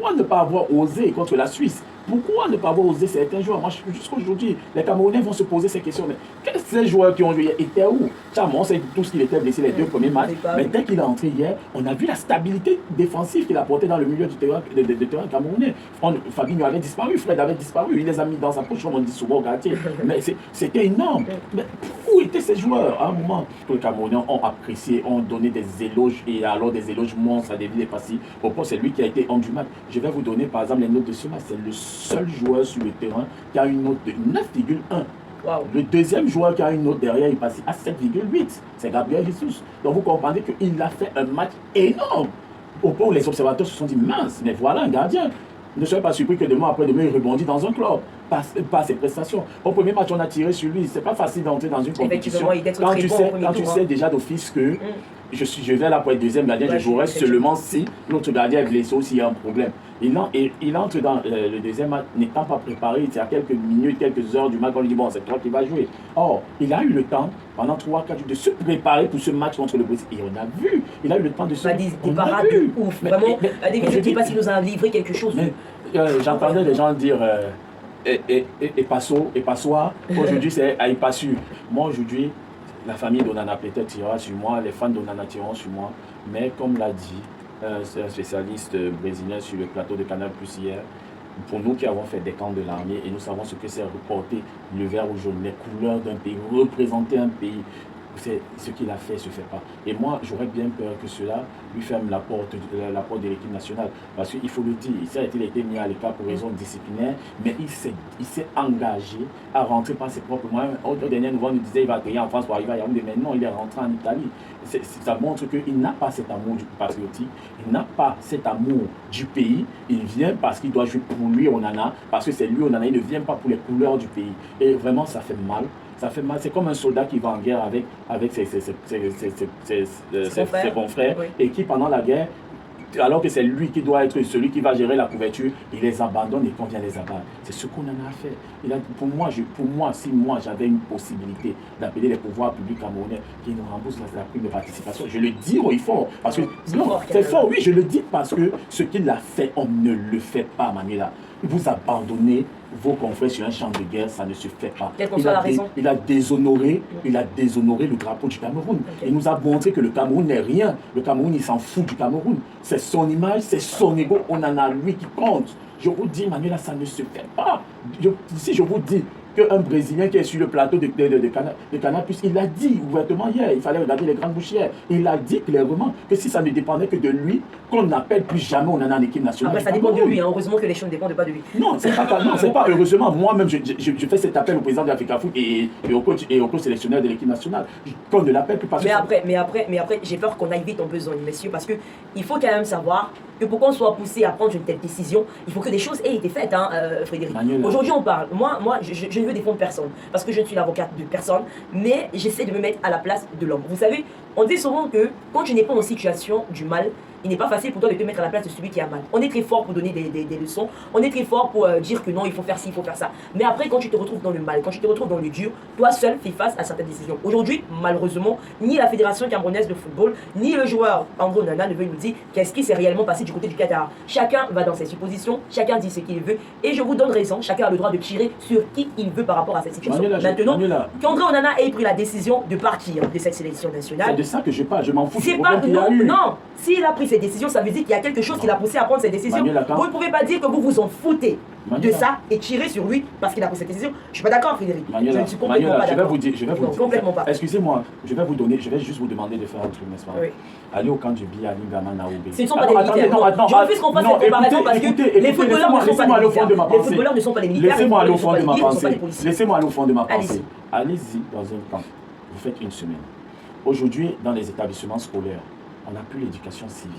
pourquoi ne pas avoir osé contre la Suisse? Pourquoi ne pas avoir osé certains joueurs? Moi, jusqu'à aujourd'hui, les Camerounais vont se poser ces questions. Mais ces joueurs qui ont joué étaient où? Chamon, c'est tout ce qu'il était blessé les 2 premiers matchs. Mais dès qu'il est entré hier, on a vu la stabilité défensive qu'il a portée dans le milieu du terrain, terrain camerounais. Fabinho avait disparu, Fred avait disparu. Il les a mis dans sa poche, comme on dit souvent au quartier. Mais c'était énorme. Mais où étaient ces joueurs à un moment? Les Camerounais ont apprécié, ont donné des éloges, et alors des éloges monstres à David Epassi. Pourquoi c'est lui qui a été homme du match? Je vais vous donner par exemple les notes de ce match. C'est le seul joueur sur le terrain qui a une note de 9,1. Wow. Le deuxième joueur qui a une note derrière, il passe à 7,8. C'est Gabriel Jesus. Donc vous comprenez qu'il a fait un match énorme. Au point où les observateurs se sont dit, mince, mais voilà un gardien. Ne soyez pas surpris que demain après-demain, il rebondit dans un club. Par ses prestations. Au premier match, on a tiré sur lui. C'est pas facile d'entrer dans une compétition. Quand tu sais déjà d'office que je vais là pour être deuxième gardien, je jouerai seulement si notre gardien est blessé ou s'il y a un problème. Il entre dans le deuxième match n'étant pas préparé. C'est à quelques minutes, quelques heures du match qu'on lui dit bon, c'est toi qui vas jouer. Or, il a eu le temps pendant 3-4 jours de se préparer pour ce match contre le Brésil. Et on a vu, il a eu le temps de se préparer. Des parades de ouf. Vraiment, David, je ne sais pas s'il nous a livré quelque chose. J'entendais les gens dire et Passoir. Aujourd'hui, c'est Aïpassu. Moi, aujourd'hui, la famille d'Onana peut-être tirera sur moi, les fans d'Onana tireront sur moi. Mais comme l'a dit un spécialiste brésilien sur le plateau de Canal Plus hier, pour nous qui avons fait des camps de l'armée et nous savons ce que c'est reporter le vert ou jaune, les couleurs d'un pays, représenter un pays, c'est ce qu'il a fait, se fait pas. Et moi, j'aurais bien peur que cela lui ferme la porte de l'équipe nationale. Parce qu'il faut le dire, il a été mis à l'écart pour raison disciplinaire, mais il s'est engagé à rentrer par ses propres moyens. Au dernier nouveau, on nous disait qu'il va payer en France pour arriver à Yaoundé, mais non, il est rentré en Italie. Ça montre qu'il n'a pas cet amour du patriotique, il n'a pas cet amour du pays. Il vient parce qu'il doit jouer pour lui, Onana, parce que c'est lui, Onana, il ne vient pas pour les couleurs du pays. Et vraiment, ça fait mal. Ça fait mal, c'est comme un soldat qui va en guerre avec ses confrères, oui, et qui pendant la guerre, alors que c'est lui qui doit être celui qui va gérer la couverture, il les abandonne et qu'on vient les abattre. C'est ce qu'on en a fait. Pour moi, si moi j'avais une possibilité d'appeler les pouvoirs publics camerounais qui nous remboursent la prime de participation, je le dis au fort. Parce que c'est fort, oui, je le dis parce que ce qu'il a fait, on ne le fait pas, Manuela. Vous abandonnez vos confrères sur un champ de guerre, ça ne se fait pas. Il a déshonoré le drapeau du Cameroun. Okay. Il nous a montré que le Cameroun n'est rien. Le Cameroun, il s'en fout du Cameroun. C'est son image, c'est son ego. On en a lui qui compte. Je vous dis, Manuela, ça ne se fait pas. Si je vous dis qu'un Brésilien qui est sur le plateau de Canal+, il a dit ouvertement hier, il fallait regarder les grandes bouchières, il a dit clairement que si ça ne dépendait que de lui, qu'on n'appelle plus jamais on en a en équipe nationale. Après, ça dépend de lui, hein. Heureusement que les choses ne dépendent pas de lui. Non, c'est pas heureusement. Moi-même, je fais cet appel au président de l'Africa Foot et au coach sélectionneur de l'équipe nationale, qu'on ne l'appelle plus parce que... Mais après, j'ai peur qu'on aille vite en besogne, messieurs, parce qu'il faut quand même savoir que pour qu'on soit poussé à prendre une telle décision, il faut que des choses aient été faites, hein, Frédéric. Aujourd'hui, on parle. Moi, je ne veux défendre personne, parce que je ne suis l'avocate de personne, mais j'essaie de me mettre à la place de l'homme. Vous savez, on dit souvent que quand tu n'es pas en situation du mal, il n'est pas facile pour toi de te mettre à la place de celui qui a mal. On est très fort pour donner des leçons, on est très fort pour dire que non, il faut faire ci, il faut faire ça. Mais après, quand tu te retrouves dans le mal, quand tu te retrouves dans le dur, toi seul fais face à certaines décisions. Aujourd'hui, malheureusement, ni la Fédération camerounaise de football, ni le joueur André Onana ne veut nous dire qu'est-ce qui s'est réellement passé du côté du Qatar. Chacun va dans ses suppositions, chacun dit ce qu'il veut, et je vous donne raison, chacun a le droit de tirer sur qui il veut par rapport à cette situation. Maintenant, qu'André Onana ait pris la décision de partir de cette sélection nationale... C'est de ça que je parle, je m'en fous. C'est pas... Non, s'il a pris cette décision, ça veut dire qu'il y a quelque chose qui l'a poussé à prendre cette décision. Vous ne pouvez pas dire que vous vous en foutez de ça et tirer sur lui parce qu'il a pris cette décision. Je ne suis pas d'accord, Frédéric. Je ne suis complètement pas d'accord. Je vais vous dire. Complètement pas. Excusez-moi, je vais juste vous demander de faire un truc, n'est-ce pas? Oui. Aller au camp du Bi à Lingama Naoubé. Ce ne sont pas des militaires. Je refuse qu'on fasse cette comparaison parce que les footballeurs ne sont pas des militaires. Les footballeurs ne sont pas des militaires. Laissez-moi aller au fond de ma pensée. Laissez-moi aller au fond de ma pensée. Allez-y dans un camp. Vous faites une semaine. Aujourd'hui, dans les établissements scolaires, on n'a plus l'éducation civique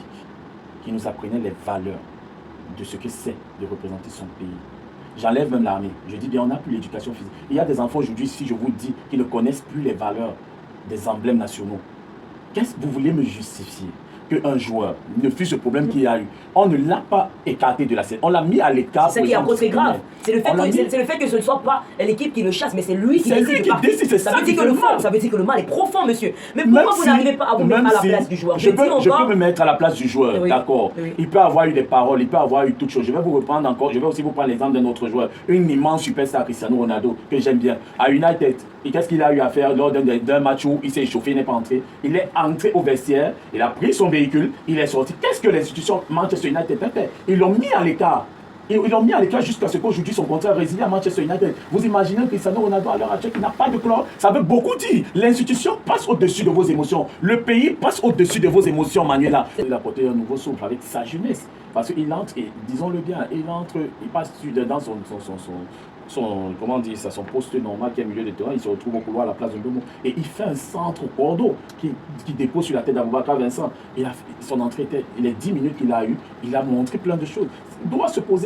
qui nous apprenait les valeurs de ce que c'est de représenter son pays. J'enlève même l'armée. Je dis bien, on n'a plus l'éducation physique. Il y a des enfants aujourd'hui, si je vous dis, qui ne connaissent plus les valeurs des emblèmes nationaux. Qu'est-ce que vous voulez me justifier? qu'un joueur ne fût ce problème qu'il y a eu, on ne l'a pas écarté de la scène. On l'a mis à l'écart. C'est ça qui est encore très grave. C'est le fait que ce ne soit pas l'équipe qui le chasse, mais c'est lui qui décide de partir. Ça veut dire que le mal est profond, monsieur. Mais pourquoi vous n'arrivez pas à vous mettre à la place du joueur? Je peux me mettre à la place du joueur, d'accord. Il peut avoir eu des paroles, il peut avoir eu toutes choses. Je vais vous reprendre encore, je vais aussi vous prendre l'exemple d'un autre joueur, une immense superstar, Cristiano Ronaldo, que j'aime bien, à United. Et qu'est-ce qu'il a eu à faire lors d'un match où il s'est échauffé, il n'est pas entré? Il est entré au vestiaire, il a pris son véhicule, il est sorti. Qu'est-ce que l'institution Manchester United a fait? Ils l'ont mis à l'écart. Ils l'ont mis à l'écart jusqu'à ce qu'aujourd'hui son contrat réside à Manchester United. Vous imaginez Cristiano Ronaldo à l'heure actuelle qui n'a pas de club? Ça veut beaucoup dire. L'institution passe au-dessus de vos émotions. Le pays passe au-dessus de vos émotions, Manuela. Il a porté un nouveau souffle avec sa jeunesse. Parce qu'il entre, et disons-le bien, il passe dans son poste normal qui est milieu de terrain, il se retrouve au couloir à la place de Mbeumo et il fait un centre au cordeau qui dépose sur la tête d'Aboubacar Vincent. Son entrée, les 10 minutes qu'il a eu, il a montré plein de choses. Il doit se poser la